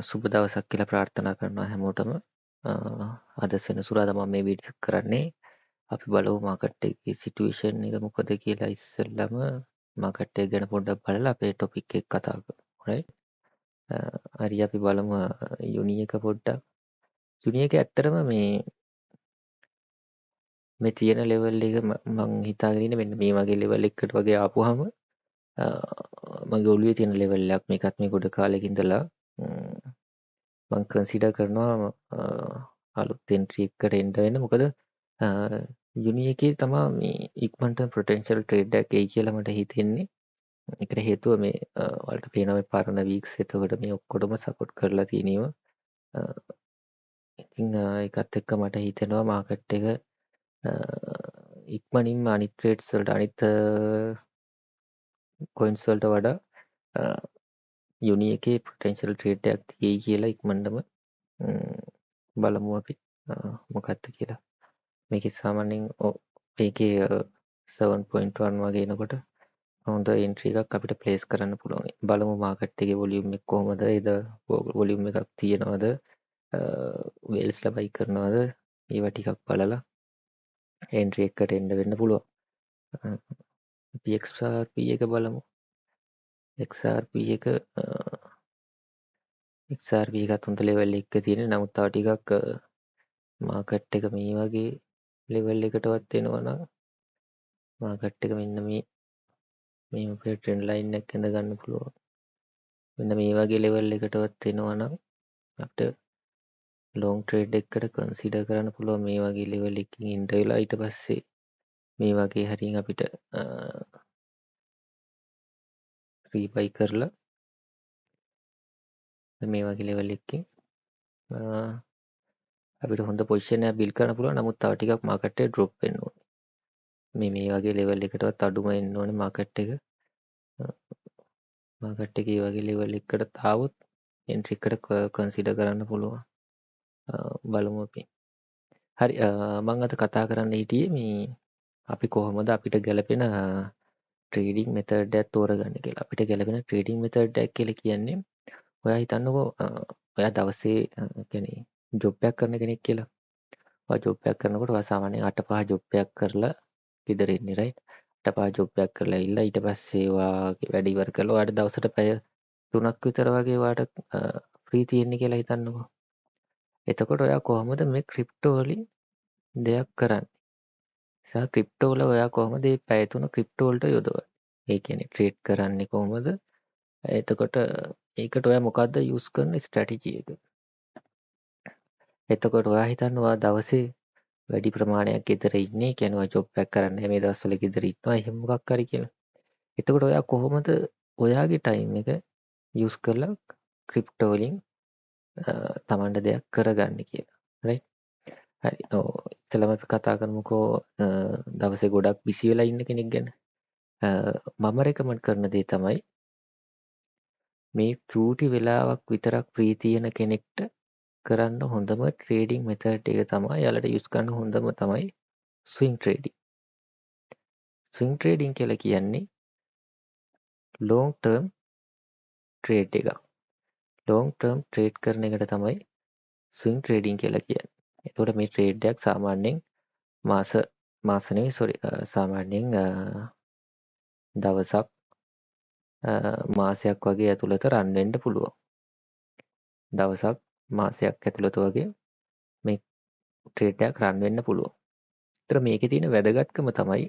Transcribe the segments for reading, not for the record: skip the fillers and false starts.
සුබ දවසක් කියලා ප්‍රාර්ථනා කරනවා හැමෝටම. අද සෙනසුරාදා මම මේ වීඩියෝ එක කරන්නේ. අපි බලමු මාකට් එකේ සිටුේෂන් එක මොකද කියලා. ඉස්සෙල්ලම මාකට් එක ගැන පොඩ්ඩක් බලලා අපේ ටොපික් එක කතා කරමු. right? හරි අපි බලමු යුනි එක පොඩ්ඩක්. යුනි එක ඇත්තටම මේ තියෙන ලෙවල් එක මම හිතාගෙන ඉන්නේ මෙන්න මේ වගේ ලෙවල් එකකට වගේ ආපුවාම මගේ ඔළුවේ තියෙන ලෙවල් එකක් මේකත් මේ ගොඩ කාලෙක ඉඳලා මම කන්සිඩර් කරනවා අලුත් එන්ට්‍රි එකකට එන්න වෙන්න. මොකද යුනි එකේ තමා මේ ඉක්මනට පොටෙන්ෂල් ට්‍රේඩ් එකක් එයි කියලා මට හිතෙන්නේ. ඒකට හේතුව මේ ඔයාලට පේනවා මේ පරණ වීක්ස් එතකොට මේ ඔක්කොටම සපෝට් කරලා තියෙනවා. ඉතින් ඒකත් එක්ක මට හිතෙනවා මාකට් එක ඉක්මනින්ම අනිත් ට්‍රේඩ්ස් වලට අනිත් කොයින්ස් වලට වඩා යුනි එකේ පොටෙන්ෂල් ට්‍රේඩ් එකක් තියෙයි කියලා ඉක්මනටම බලමු අපි මොකක්ද කියලා. මේකේ සාමාන්‍යයෙන් මේකේ 7.1 වගේ එනකොට හොඳ එන්ට්‍රි එකක් අපිට ප්ලේස් කරන්න පුළුවන්. බලමු මාකට් එකේ වොලියුම් එක කොහමද? ඒද වොලියුම් එකක් තියෙනවද? වේල්ස්ලා බයි කරනවද? ඒවා ටිකක් බලලා එන්ට්‍රි එකකට එන්න වෙන්න පුළුවන්. අපි XRP එක බලමු. XRP එකත් හොඳ ලෙවල් එකක තියෙන. නමුත් තව ටිකක් මාකට් එක මේ වගේ ලෙවල් එකටවත් එනවා නම් මාකට් එක මෙන්න මේ අපේ ට්‍රෙන්ඩ් ලයින් එක ඇඳ ගන්න පුළුවන්. මෙන්න මේ වගේ ලෙවල් එකටවත් එනවා නම් අපිට ලොං ට්‍රේඩ් එකකට කන්සිඩර් කරන්න පුළුවන්. මේ වගේ ලෙවල් එකකින් ඉන්න වෙලා ඊට පස්සේ මේ වගේ හරියෙන් අපිට රීබයි කරලා මේ වගේ ලෙවල් එකකින් අපිට හොඳ පොසිෂන් එකක් බිල්ඩ් කරන්න පුළුවන්. නමුත් තව ටිකක් මාකට් එක ඩ්‍රොප් වෙන්න ඕනේ. මේ වගේ ලෙවල් එකටවත් අඩුම එන්න ඕනේ මාකට් එක. මාකට් එක මේ වගේ ලෙවල් එකකට තාවොත් එන්ට්‍රි එකට කන්සිඩර් කරන්න පුළුවන්. බලමු අපි. හරි මම අද කතා කරන්න හිටියේ මේ අපි කොහොමද අපිට ගැලපෙන ට්‍රේඩින් මෙතඩ් එකක් තෝරගන්නේ කියලා. අපිට ගැලපෙන ට්‍රේඩින් මෙතඩ් එකක් කියලා කියන්නේ ඔයා හිතන්නකෝ ඔයා දවසේ කියන්නේ ජොබ් එකක් කරන කෙනෙක් කියලා. ඔයා ජොබ් එකක් කරනකොට ඔයා සාමාන්‍යයෙන් 8-5 ජොබ් එකක් කරලා ගෙදර එන්නේ right. 8-5 ජොබ් එකක් කරලා ඇවිල්ලා ඊට පස්සේ ඔයාගේ වැඩ ඉවර කරලා ඔයාට දවසට පැය 3ක් විතර වගේ ඔයාට ෆ්‍රී තියෙන්නේ කියලා හිතන්නකෝ. එතකොට ඔයා කොහොමද මේ ක්‍රිප්ටෝ වලින් දෙයක් කරන්නේ? සහ ක්‍රිප්ටෝ වල ඔයා කොහොමද මේ පැය 3 ක්‍රිප්ටෝ වලට යොදවන්නේ? ඒ කියන්නේ ට්‍රේඩ් කරන්නේ කොහොමද? එතකොට ඒකට ඔයා මොකද්ද යූස් කරන ස්ට්‍රැටජි එක? එතකොට ඔයා හිතන්න ඔයා දවසේ වැඩි ප්‍රමාණයක් ගෙදර ඉන්නේ. කියන්නේ ඔයා ජොබ් එකක් කරන්නේ මේ දවස්වල ගෙදර ඉන්නවා එහෙම මොකක් හරි කියලා. එතකොට ඔයා කොහොමද ඔයාගේ ටයිම් එක යූස් කරලා ක්‍රිප්ටෝ වලින් තමන්ට දෙයක් කරගන්නේ කියලා. right? හරි. ඉතලම අපි කතා කරමුකෝ දවසේ ගොඩක් බිසි වෙලා ඉන්න කෙනෙක් ගැන. මම රෙකමන්ඩ් කරන දේ තමයි මේ චූටි වෙලාවක් විතරක් ෆ්‍රී තියෙන කෙනෙක්ට කරන්න හොඳම ට්‍රේඩින් මෙතඩ් එක තමයි යාලට යූස් කරන්න හොඳම තමයි ස්විං ට්‍රේඩින්. ස්විං ට්‍රේඩින් කියලා කියන්නේ ලොං ටර්ම් ට්‍රේඩ් එකක්. ලොං ටර්ම් ට්‍රේඩ් කරන එකට තමයි ස්විං ට්‍රේඩින් කියලා කියන්නේ. එතකොට මේ ට්‍රේඩ් එකක් සාමාන්‍යයෙන් සාමාන්‍යයෙන් දවසක් මාසයක් වගේ ඇතුළත රන් වෙන්න පුළුවන්. දවසක් මාසයක් ඇතුළත වගේ මේ ට්‍රේඩ් එකක් රන් වෙන්න පුළුවන්. ඒතර මේකේ තියෙන වැදගත්කම තමයි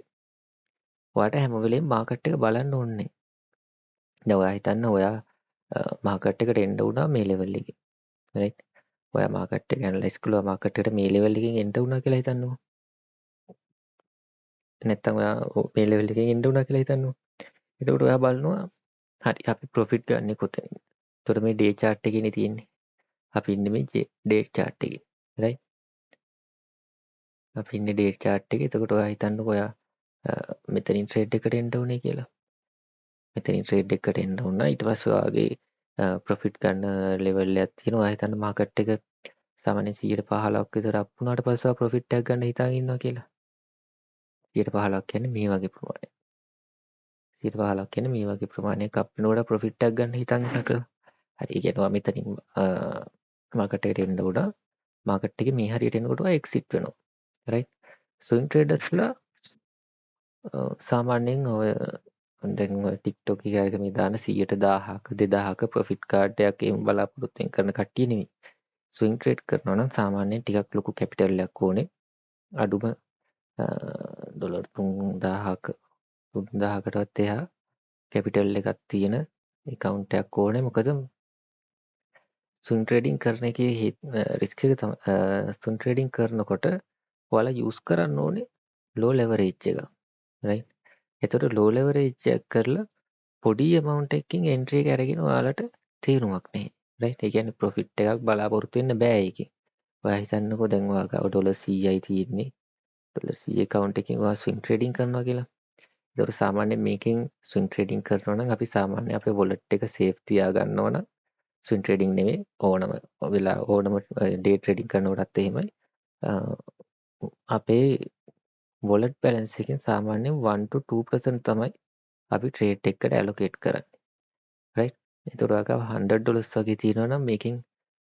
ඔයාට හැම වෙලේම මාකට් එක බලන්න ඕනේ. දැන් ඔයා හිතන්න ඔයා මාකට් එකට එන්න උනා මේ ලෙවල් එකේ. right? ඔයා මාකට් එක ඇනලයිස් කළා මාකට් එකට මේ ලෙවල් එකෙන් එන්න උනා කියලා හිතන්නකෝ. නැත්තම් ඔයා මේ ලෙවල් එකෙන් එන්න උනා කියලා හිතන්නකෝ. එතකොට ඔයා බලනවා හරි අපි ප්‍රොෆිට් ගන්න කොතනින්ද? එතකොට මේ ඩේ chart එකේනේ තියෙන්නේ. අපි ඉන්නේ මේ ඩේ chart එකේ. right? අපි ඉන්නේ ඩේ chart එකේ. එතකොට ඔයා හිතන්නකෝ ඔයා මෙතනින් ට්‍රේඩ් එකට එන්න ඕනේ කියලා. මෙතනින් ට්‍රේඩ් එකට එන්න උනා. ඊට පස්සේ ඔයාගේ ප්‍රොෆිට් ගන්න ලෙවල් එකක් තියෙනවා. ඔයා හිතන්න මාකට් එක සාමාන්‍යයෙන් 115ක් විතර අප් වුණාට පස්සේ ඔයා ප්‍රොෆිට් එකක් ගන්න හිතාගෙන ඉන්නවා කියලා. 115ක් කියන්නේ මේ වගේ ප්‍රමාණයක්. 115ක් කියන්නේ මේ වගේ ප්‍රමාණයක් අප් වෙනකොට ප්‍රොෆිට් එකක් ගන්න හිතන් ඉන්නකෝ. හරි. ඒ කියන්නේ ඔයා මෙතනින් මාකට් එකට එන්න උනා. මාකට් එකේ මේ හරියට එනකොට ඔයා එක්සිට් වෙනවා. රයිට්. ස්විං ට්‍රේඩර්ස්ලා සාමාන්‍යයෙන් ඔය දැන් ඔය TikTok එකේ අරගෙන මේ දාන 100%ක 2000ක ප්‍රොෆිට් කාඩ් එකක් එහෙම බලාපොරොත්තුෙන් කරන කට්ටිය නෙමෙයි. ස්විං ට්‍රේඩ් කරනවා නම් සාමාන්‍යයෙන් ටිකක් ලොකු කැපිටල් එකක් ඕනේ. අඩුම ඩොලර් 3000ක 3000කටවත් එහා කැපිටල් එකක් තියෙන account එකක් ඕනේ. මොකද ස්විං ට්‍රේඩින් කරන එකේ රිස්ක් එක ස්විං ට්‍රේඩින් කරනකොට ඔයාලා යූස් කරන්න ඕනේ ලෝ ලෙවරේජ් එක. රයිට්. එතකොට ලෝ ලෙවරේජ් එක කරලා පොඩි amount එකකින් entry එක අරගෙන ඔයාලට තේරුමක් නැහැ. රයිට්. ඒ කියන්නේ profit එකක් බලාපොරොත්තු වෙන්න බෑ ඒකෙන්. ඔයා හිතන්නකෝ දැන් ඔයා ගාව ඩොලර් 100යි තියෙන්නේ. ඩොලර් 100 account එකකින් ඔයා ස්විං ට්‍රේඩින් කරනවා කියලා. ඒතකොට සාමාන්‍යයෙන් මේකෙන් ස්විං ට්‍රේඩින් කරනවා නම් අපි සාමාන්‍යයෙන් අපේ wallet එක safe තියා ගන්නවා නම් ස්විං ට්‍රේඩින් නෙමෙයි ඕනම වෙලා ඕනම ඩේ ට්‍රේඩින් කරනකොටත් එහෙමයි. අපේ wallet balance එකෙන් සාමාන්‍යයෙන් 1 to 2% තමයි අපි ට්‍රේඩ් එකකට allocate කරන්නේ. right. එතකොට ඔයාගාව $100 වගේ තියෙනවා නම් මේකෙන්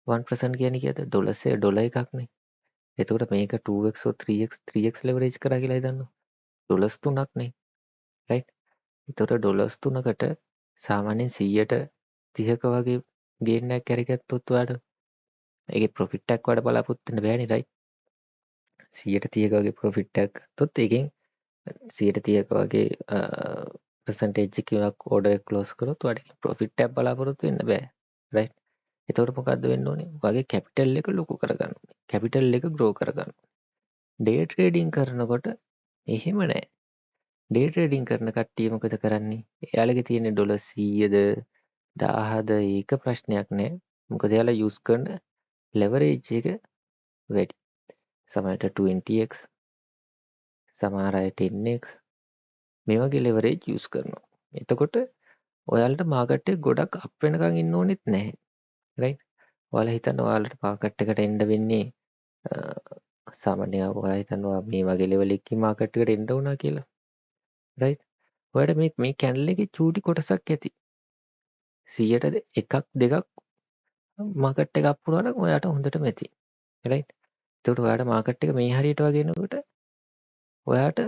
1% කියන්නේ කීයද? ඩොලර් එකක්නේ. එතකොට මේක 2x or 3x leverage කරා කියලා හිතන්නකො. ඩොලර්ස් 3ක්නේ. right. එතකොට ඩොලර්ස් 3කට සාමාන්‍යයෙන් 130ක වගේ ගේන් එකක් කරගත්තොත් ඔයාලට ඒකේ ප්‍රොෆිට් එකක් වඩා බලාපොරොත්තු වෙන්න බෑනේ. right. 130ක වගේ ප්‍රොෆිට් එකක් ගත්තොත් ඒකෙන් 130ක වගේ percentage එකක් order එක close කරොත් ඔයාලට profit එකක් බලාපොරොත්තු වෙන්න බෑ. right. එතකොට මොකද්ද වෙන්න ඕනේ? ඔයාගේ capital එක ලොකු කරගන්න ඕනේ. capital එක grow කරගන්න ඕනේ. day trading කරනකොට එහෙම නෑ. day trading කරන කට්ටිය මොකද කරන්නේ? එයාලගේ තියෙන ඩොලර් 100ද 1000ද ඒක ප්‍රශ්නයක් නෑ. මොකද එයාලා use කරන leverage එක වැඩි. සමහරට 20x සමහර අය 10x මේ වගේ leverage use කරනවා. එතකොට ඔයාලට මාකට් එක ගොඩක් අප් වෙනකන් ඉන්න ඕනෙත් නැහැ. right. ඔයාලා හිතන්න ඔයාලට මාකට් එකට එන්න වෙන්නේ සාමාන්‍යයෙන් ඔයා හිතනවා මේ වගේ level එකකින් මාකට් එකට එන්න උනා කියලා. right. ඔයාලට මේ කැන්ඩල් එකේ චූටි කොටසක් ඇති. 100ට එකක් දෙකක් මාකට් එක අප් වුණා නම් ඔයාට හොඳටම ඇති. right. එතකොට ඔයාට මාකට් එක මේ හරියට වගේ එනකොට ඔයාට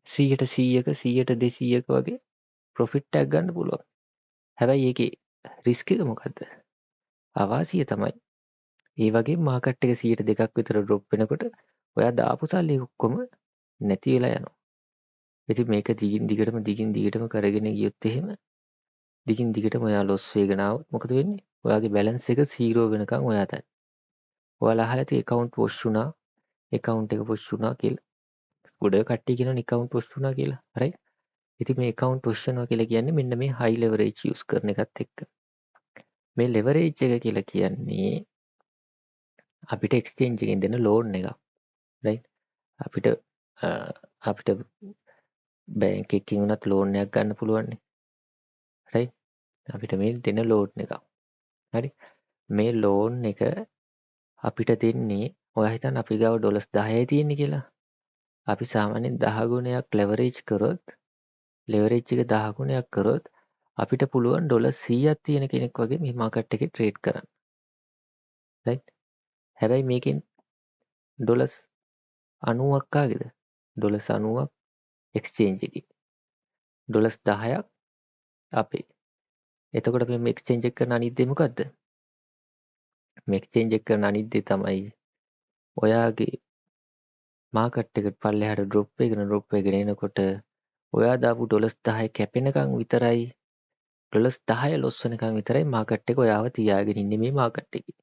100ට 100ක 100ට 200ක වගේ ප්‍රොෆිට් එකක් ගන්න පුළුවන්. හැබැයි ඒකේ රිස්ක් එක මොකද්ද? අවාසිය තමයි. ඒ වගේ මාකට් එක 102ක් විතර ඩ්‍රොප් වෙනකොට ඔයා දාපු සල්ලි ඔක්කොම නැති වෙලා යනවා. ඉතින් මේක දිගින් දිගටම කරගෙන ගියොත් එහෙම දිගින් දිගටම ඔයා ලොස් වෙගෙන ආවොත් මොකද වෙන්නේ? ඔයාගේ බැලන්ස් එක 0 වෙනකන් ඔයා තන. ඔයාලා අහලා තියෙ account wash වුණා, account එක wash වුණා කියලා. ගොඩ කට්ටිය කියනවනේ account wash වුණා කියලා. right? ඉතින් මේ account wash වෙනවා කියලා කියන්නේ මෙන්න මේ high leverage use කරන එකත් එක්ක. මේ leverage එක කියලා කියන්නේ අපිට exchange එකෙන් දෙන loan එකක්. right. අපිට බැංක් එකකින් උනත් ලෝන් එකක් ගන්න පුළුවන් නේ. right. අපිට මේ දෙන ලෝන් එකක්. හරි. මේ ලෝන් එක අපිට දෙන්නේ ඔයා හිතන්න අපි ගාව ඩොලර්ස් 10යි තියෙන්නේ කියලා. අපි සාමාන්‍යයෙන් 10 ගුණයක් leverage කරොත් leverage එක 10 ගුණයක් කරොත් අපිට පුළුවන් ඩොලර් 100ක් තියෙන කෙනෙක් වගේ මේ මාකට් එකේ ට්‍රේඩ් කරන්න. right. හැබැයි මේකෙන් ඩොලර්ස් 90ක් ආගේද? ඩොලර්ස් 90ක් එක්ස්චේන්ජ් එකේ. ඩොලර්ස් 10ක් අපේ. එතකොට මේ එක්ස්චේන්ජ් එක කරන අනිත් දේ මොකද්ද? මේ එක්ස්චේන්ජ් එක කරන අනිත් දේ තමයි ඔයාගේ මාකට් එකට පල්ලෙහාට ඩ්‍රොප් වෙගෙන එනකොට ඔයා දාපු ඩොලර්ස් 10 කැපෙනකන් විතරයි ඩොලර්ස් 10 ලොස් වෙනකන් විතරයි මාකට් එක ඔයාව තියාගෙන ඉන්නේ මේ මාකට් එකේ.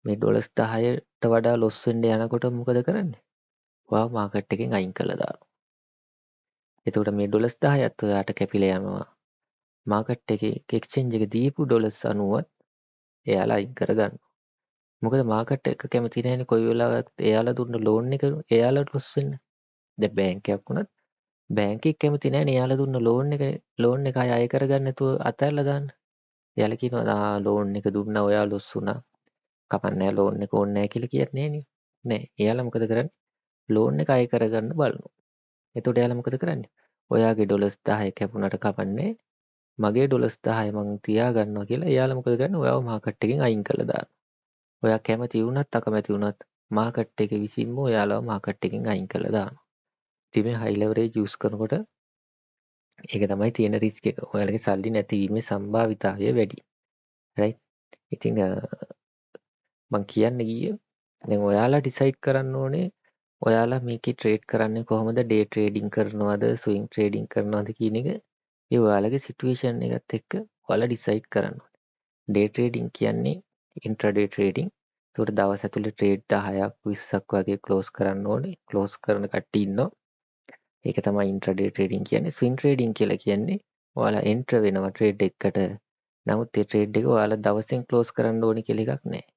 මේ ඩොලර්ස් 10ට වඩා ලොස් වෙන්න යනකොට මොකද කරන්නේ? ඔයාව මාකට් එකෙන් අයින් කළා දානවා. එතකොට මේ ඩොලර්ස් 10ත් ඔයාට කැපිලා යනවා. මාකට් එකේ එක්ස්චේන්ජ් එක දීපු ඩොලර්ස් 90ත් එයාලා අයින් කරගන්නවා. මොකද මාකට් එක කැමති නැහැනේ කොයි වෙලාවකත් එයාලා දුන්න ලෝන් එක එයාලට ලොස් වෙන්න. දැන් බැංක් එකක් වුණත් බැංක් එක කැමති නැහැනේ එයාලා දුන්න ලෝන් එක අය කරගන්න නැතුව අතහැරලා දාන්න. එයාලා කියනවා ලෝන් එක දුන්නා ඔයා ලොස් වුණා. කපන්නේ ලෝන් එක ඕනේ නැහැ කියලා කියන්නේ නෑනේ. නෑ. එයාලා මොකද කරන්නේ? ලෝන් එක අය කරගන්න බලනවා. එතකොට එයාලා මොකද කරන්නේ? ඔයාගේ ඩොලර්ස් 10 කැපුණාට කපන්නේ මගේ ඩොලර්ස් 10 මං තියා ගන්නවා කියලා එයාලා මොකද කරන්නේ? ඔයාව මාකට් එකෙන් අයින් කරලා දානවා. ඔයා කැමති වුණත් අකමැති වුණත් මාකට් එක විසින්ම ඔයාලව මාකට් එකෙන් අයින් කරලා දානවා. ඉතින් මේ හයි ලෙවරේජ් යූස් කරනකොට ඒක තමයි තියෙන රිස්ක් එක. ඔයාලගේ සල්ලි නැතිවීමේ සම්භාවිතාවය වැඩි. රයිට්? ඉතින් මං කියන්න ගියේ දැන් ඔයාලා ඩිසයිඩ් කරන්න ඕනේ ඔයාලා මේකේ ට්‍රේඩ් කරන්නේ කොහොමද? ඩේ ට්‍රේඩින් කරනවද? ස්විංග් ට්‍රේඩින් කරනවද කියන එක ඒ ඔයාලගේ සිටුේෂන් එකත් එක්ක ඔයාලා ඩිසයිඩ් කරන්න ඕනේ. ඩේ ට්‍රේඩින් කියන්නේ ඉන්ට්‍රාඩේ ට්‍රේඩින්. ඒකට දවස් ඇතුලේ ට්‍රේඩ් 10ක් 20ක් වගේ ක්ලෝස් කරන්න ඕනේ. ක්ලෝස් කරන කට්ටිය ඉන්නවා. ඒක තමයි ඉන්ට්‍රාඩේ ට්‍රේඩින් කියන්නේ. ස්විංග් ට්‍රේඩින් කියලා කියන්නේ ඔයාලා එන්ටර් වෙනවා ට්‍රේඩ් එකකට. නමුත් ඒ ට්‍රේඩ් එක ඔයාලා දවසෙන් ක්ලෝස් කරන්න ඕනේ කියලා එකක් නැහැ.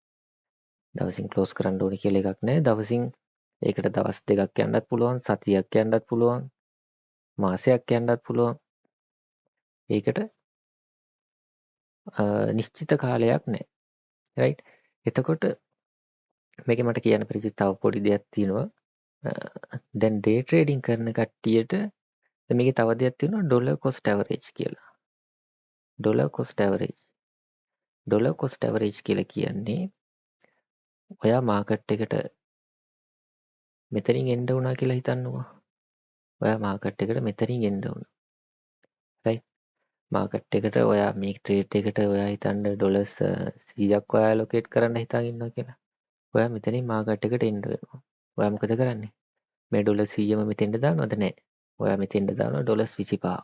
දවසින් ක්ලෝස් කරන්න ඕනේ කියලා එකක් නැහැ. දවසින් ඒකට දවස් 2ක් යන්නත් පුළුවන්, සතියක් යන්නත් පුළුවන්, මාසයක් යන්නත් පුළුවන්. ඒකට නිශ්චිත කාලයක් නැහැ. රයිට්? එතකොට මේකේ මට කියන්න පරිදි තව පොඩි දෙයක් තියෙනවා. දැන් ඩේ ට්‍රේඩින් කරන කට්ටියට මේකේ තව දෙයක් තියෙනවා ඩොලර් කොස්ට් ඇවරේජ් කියලා. Dollar cost average. Dollar cost average කියලා කියන්නේ ඔයා මාකට් එකට මෙතනින් එන්න උනා කියලා හිතන්නකෝ. ඔයා මාකට් එකට මෙතනින් එන්න උනා. රයිට්? මාකට් එකට ඔයා මේ ට්‍රේඩ් එකට ඔයා හිතන්න ඩොලර්ස් 100ක් ඔයා ඇලොකේට් කරන්න හිතාගෙන ඉන්නවා කියලා. ඔයා මෙතනින් මාකට් එකට එන්න වෙනවා. ඔයා මොකද කරන්නේ? මේ ඩොලර් 100ම මෙතෙන්ට දානවද? නැහැ. ඔයා මෙතෙන්ට දානවා ඩොලර්ස් 25ක්.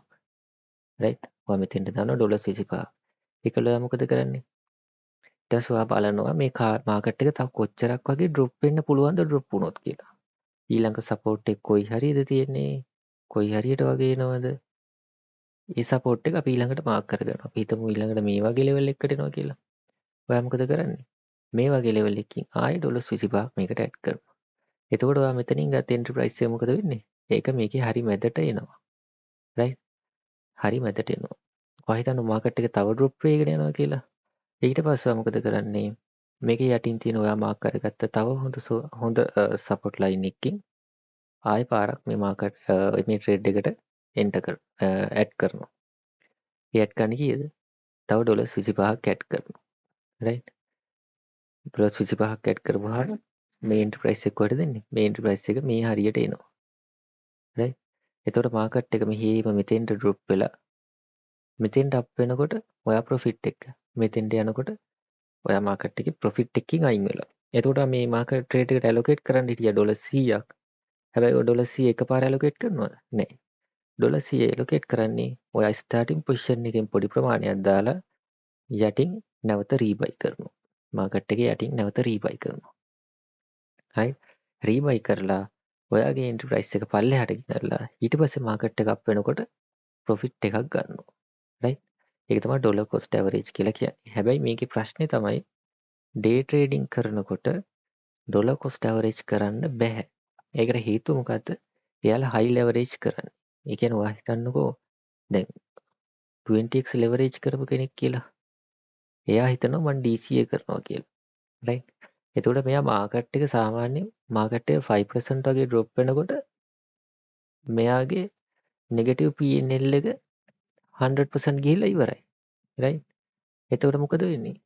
රයිට්? ඔයා මෙතෙන්ට දානවා ඩොලර්ස් 25ක්. ඒකල ඔයා මොකද කරන්නේ? ඊට පස්සේ ඔයා බලනවා මේ මාකට් එක තව කොච්චරක් වගේ ඩ්‍රොප් වෙන්න පුළුවන්ද ඩ්‍රොප් වුණොත් කියලා. ඊළඟ සපෝට් එක කොයි හරියද තියෙන්නේ? කොයි හරියට වගේ එනවද? ඒ සපෝට් එක අපි ඊළඟට මාක් කරගන්නවා. අපි හිතමු ඊළඟට මේ වගේ ලෙවල් එකකට එනවා කියලා. ඔයා මොකද කරන්නේ? මේ වගේ ලෙවල් එකකින් ආයෙ ඩොලර්ස් 25ක් මේකට ඇඩ් කරනවා. එතකොට ඔයා මෙතනින් ගත්ත එන්ට්‍රි ප්‍රයිස් එක මොකද වෙන්නේ? ඒක මේකේ හරි මැදට එනවා. රයිට්? හරි මැදට එනවා. ඔයා හිතන්න මාකට් එක තව ඩ්‍රොප් වෙගෙන යනවා කියලා. ඊට පස්සේ ඔයා මොකද කරන්නේ? මේකේ යටින් තියෙන ඔයා මාක් කරගත්ත තව හොඳ සපෝට් ලයින් එකකින් ආයෙ පාරක් මේ මාකට් මේ ට්‍රේඩ් එකට ඇඩ් කරනවා. ඒ ඇඩ් කරන්නේ කීයද? තව ඩොලර්ස් 25ක් ඇඩ් කරනවා. රයිට්? ඩොලර්ස් 25ක් ඇඩ් කරපුවාම මේ එන්ට්‍රි ප්‍රයිස් එක කොහෙද දෙන්නේ? මේ එන්ට්‍රි ප්‍රයිස් එක මේ හරියට එනවා. රයිට්? එතකොට මාකට් එක මෙහෙම මෙතෙන්ට ඩ්‍රොප් වෙලා මෙතෙන්ට අප් වෙනකොට ඔයා ප්‍රොෆිට් එක. මෙතෙන්ට යනකොට ඔයා මාකට් එකේ ප්‍රොෆිට් එකකින් අයින් වෙලා. එතකොට මේ මාකට් ට්‍රේඩ් එකට ඇලොකේට් කරන්න හිටියා ඩොලර් 100ක්. හැබැයි ඔය ඩොලර් 100 එකපාර ඇලොකේට් කරනවද? නැහැ. ඩොලර් 100 ඇලොකේට් කරන්නේ ඔයා ස්ටාර්ටින් පොසිෂන් එකෙන් පොඩි ප්‍රමාණයක් දාලා යටින් නැවත රීබයි කරනවා. මාකට් එකේ යටින් නැවත රීබයි කරනවා. හරි? රීබයි කරලා ඔයාගේ එන්ට්‍රි ප්‍රයිස් එක පල්ලෙහාට ගෙනල්ලා ඊට පස්සේ මාකට් එක අප් වෙනකොට ප්‍රොෆිට් එකක් ගන්නවා. රයිට්? ඒක තමයි ඩොලර් කොස්ට් ඇවරේජ් කියලා කියන්නේ. හැබැයි මේකේ ප්‍රශ්නේ තමයි ඩේ ට්‍රේඩින් කරනකොට ඩොලර් කොස්ට් ඇවරේජ් කරන්න බෑ. ඒකට හේතුව මොකද්ද? එයාලා හයි ලෙවරේජ් කරන්නේ. ඒ කියන්නේ ඔයා හිතන්නකෝ දැන් 20x ලෙවරේජ් කරපු කෙනෙක් කියලා. එයා හිතනවා මං DCA කරනවා කියලා. රයිට්? එතකොට මෙයා මාකට් එක සාමාන්‍යයෙන් මාකට් එක 5% වගේ ඩ්‍රොප් වෙනකොට මෙයාගේ නෙගටිව් P&L එක 100% ගිහිල්ලා ඉවරයි. රයිට්? එතකොට මොකද වෙන්නේ?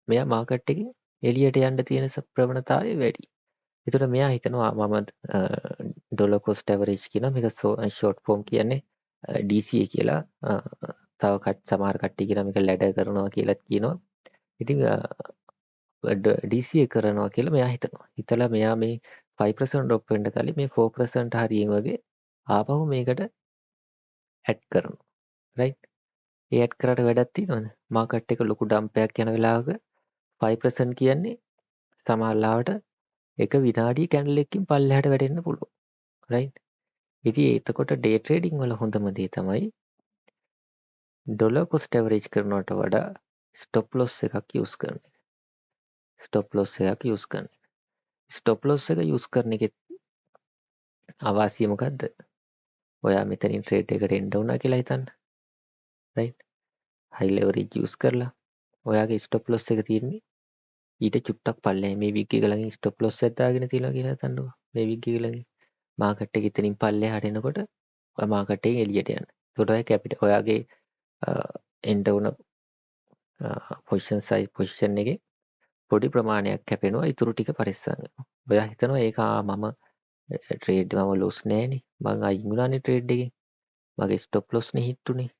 මෙයා මාකට් එකෙන් එළියට යන්න තියෙන ප්‍රවණතාවය වැඩි. එතකොට මෙයා හිතනවා මම ඩොලර් කොස්ට් ඇවරේජ් කියනවා මේක ෂෝට් ෆෝම් කියන්නේ DCA කියලා. තව සමහර කට්ටිය කියනවා මේක ලැඩර් කරනවා කියලාත් කියනවා. ඉතින් DCA කරනවා කියලා මෙයා හිතනවා. හිතලා මෙයා මේ 5% ඩ්‍රොප් වෙන්න කලින් මේ 4% හරියෙන් වගේ ආපහු මේකට ඇඩ් කරනවා. රයිට්? ඒ ඇඩ් කරාට වැඩක් තියෙනවද? මාකට් එක ලොකු ඩම්පයක් යන වෙලාවක 5% කියන්නේ සමහර ලාවට එක විනාඩි කැන්ඩල් එකකින් පල්ලෙහාට වැටෙන්න පුළුවන්. රයිට්? ඉතින් එතකොට ඩේ ට්‍රේඩින් වල හොඳම දේ තමයි ඩොලර් කොස්ට් ඇවරේජ් කරනවට වඩා ස්ටොප් ලොස් එකක් යූස් කරන එක. ස්ටොප් ලොස් එකක් යූස් කරන එක. ස්ටොප් ලොස් එක යූස් කරන එකේ අවාසිය මොකද්ද? ඔයා මෙතනින් ට්‍රේඩ් එකට එන්න උනා කියලා හිතන්න. රයිට්? හයි ලෙවරේජ් යූස් කරලා ඔයාගේ ස්ටොප් ලොස් එක තියෙන්නේ ඊට චුට්ටක් පල්ලෙහා මේ විග් එක ළඟින් ස්ටොප් ලොස් එකක් දාගෙන තියලා කියලා හිතන්නකෝ. මේ විග් එක ළඟින් මාකට් එක ඉතින් පල්ලෙහාට එනකොට ඔයා මාකට් එකෙන් එළියට යන්න. ඒකට ඔය කැපිටල් ඔයාගේ එන්ට වුණ පොසිෂන් එකෙන් පොඩි ප්‍රමාණයක් කැපෙනවා ඉතුරු ටික පරිස්සම් වෙනවා. ඔයා හිතනවා ඒක මම ට්‍රේඩ් මම ලොස් නෑනේ මං අයින් වුණානේ ට්‍රේඩ් එකෙන් මගේ ස්ටොප් ලොස් නේ හිට් උනේ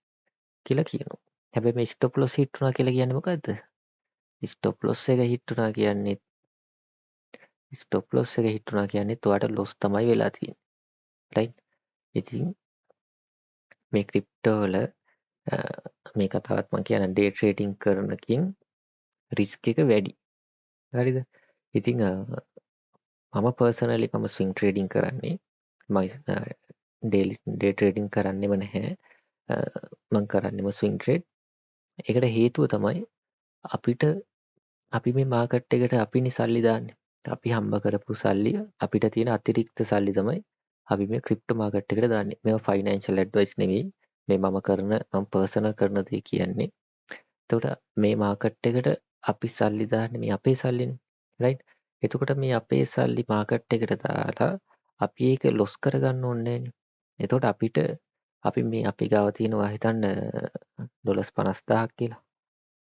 කියලා කියනවා. හැබැයි මේ ස්ටොප් ලොස් හිට් වුණා කියලා කියන්නේ මොකද්ද? ස්ටොප් ලොස් එක හිට් වුණා කියන්නේ ඔයාට ලොස් තමයි වෙලා තියෙන්නේ. රයිට්? ඉතින් මේ ක්‍රිප්ටෝ වල මේ කතාවත් මම කියන ඩේ ට්‍රේඩින් කරනකින් රිස්ක් එක වැඩි. හරිද? ඉතින් මම පර්සනලි මම ස්විං ට්‍රේඩින් කරන්නේ. මම ඩේ ට්‍රේඩින් කරන්නෙම නැහැ. මම කරන්නෙම ස්විං ට්‍රේඩ්. ඒකට හේතුව තමයි අපි මේ මාකට් එකට අපිනේ සල්ලි දාන්නේ. අපි හම්බ කරපු සල්ලි අපිට තියෙන අතිරික්ත සල්ලි තමයි අපි මේ ක්‍රිප්ටෝ මාකට් එකට දාන්නේ. මේවා ෆයිනෑන්ෂල් ඇඩ්වයිස් නෙවෙයි. මේ මම පර්සනල් කරන දේ කියන්නේ. එතකොට මේ මාකට් එකට අපි සල්ලි දාන්නේ මේ අපේ සල්ලිනේ. රයිට්? එතකොට මේ අපේ සල්ලි මාකට් එකට දාලා අපි ඒක ලොස් කරගන්න ඕනේ නෑනේ. එතකොට අපි ගාව තියෙනවා හිතන්න ඩොලර්ස් 50000ක් කියලා.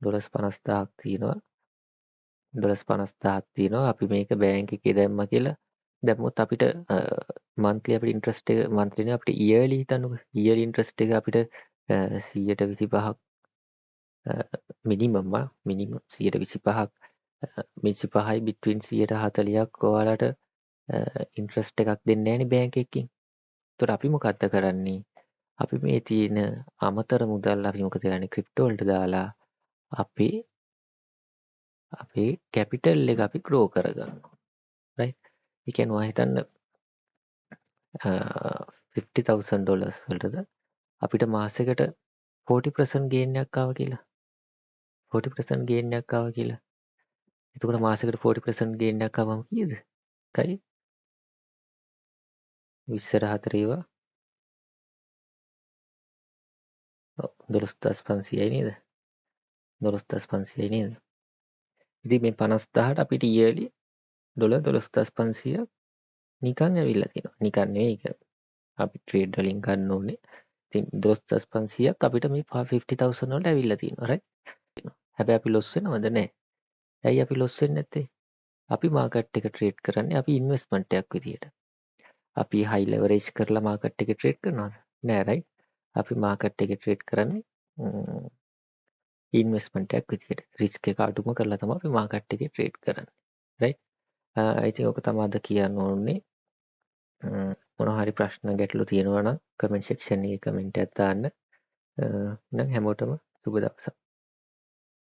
ඩොලර්ස් 50000ක් තියෙනවා. අපි මේක බෑන්ක් එකේ දැම්මා කියලා දැම්මොත් අපිට මන්ත්ලි අපිට ඉන්ට්‍රස්ට් එක මන්ත්ලි නේ අපිට ඉයර්ලි හිතන්නකෝ. ඉයර්ලි ඉන්ට්‍රස්ට් එක අපිට 125ක් මිනිමම් 125ක් 25යි බිට්වීන් 140ක් ඔයාලට ඉන්ට්‍රස්ට් එකක් දෙන්නේ නෑනේ බෑන්ක් එකකින්. ඒතකොට අපි මොකද්ද කරන්නේ? අපි මේ තියෙන අමතර මුදල් අපි මොකද කරන්නේ? ක්‍රිප්ටෝ වලට දාලා අපේ කැපිටල් එක අපි ග්‍රෝ කරගන්නවා. රයිට්? ඒ කියන්නේ ඔයා හිතන්න $50,000 වලටද අපිට මාසෙකට 40% ගේන් එකක් ආවා කියලා. 40% ගේන් එකක් ආවා කියලා. එතකොට මාසෙකට 40% ගේන් එකක් ආවම කීයද? එකයි 20 4 12500යි නේද? 12500යි නේද? ඉතින් මේ 50000ට අපිට ඉයර්ලි ඩොලර් 12500ක් නිකන් ඇවිල්ලා තියෙනවා. නිකන් නෙවෙයි ඒක. අපි ට්‍රේඩ් වලින් ගන්න ඕනේ. ඉතින් 12500ක් අපිට මේ 50000 වලට ඇවිල්ලා තියෙනවා. රයිට්? හැබැයි අපි ලොස් වෙනවද? නැහැ. ඇයි අපි ලොස් වෙන්නේ නැත්තේ? අපි මාකට් එක ට්‍රේඩ් කරන්නේ අපි ඉන්වෙස්ට්මන්ට් එකක් විදියට. අපි හයි ලෙවරේජ් කරලා මාකට් එක ට්‍රේඩ් කරනවද? නෑ රයිට්. අපි මාකට් එක ට්‍රේඩ් කරන්නේ ඉන්වෙස්ට්මන්ට් එකක් විදියට. රිස්ක් එක අඩුම කරලා තමයි අපි මාකට් එකේ ට්‍රේඩ් කරන්නේ. රයිට්? ඉතින් ඔක තමයි අද කියන්න ඕනේ. මොනවා හරි ප්‍රශ්න ගැටලු තියෙනවා නම් කමෙන්ට් සෙක්ෂන් එකේ කමෙන්ට් එකක් දාන්න. නම් හැමෝටම සුබ දවසක්.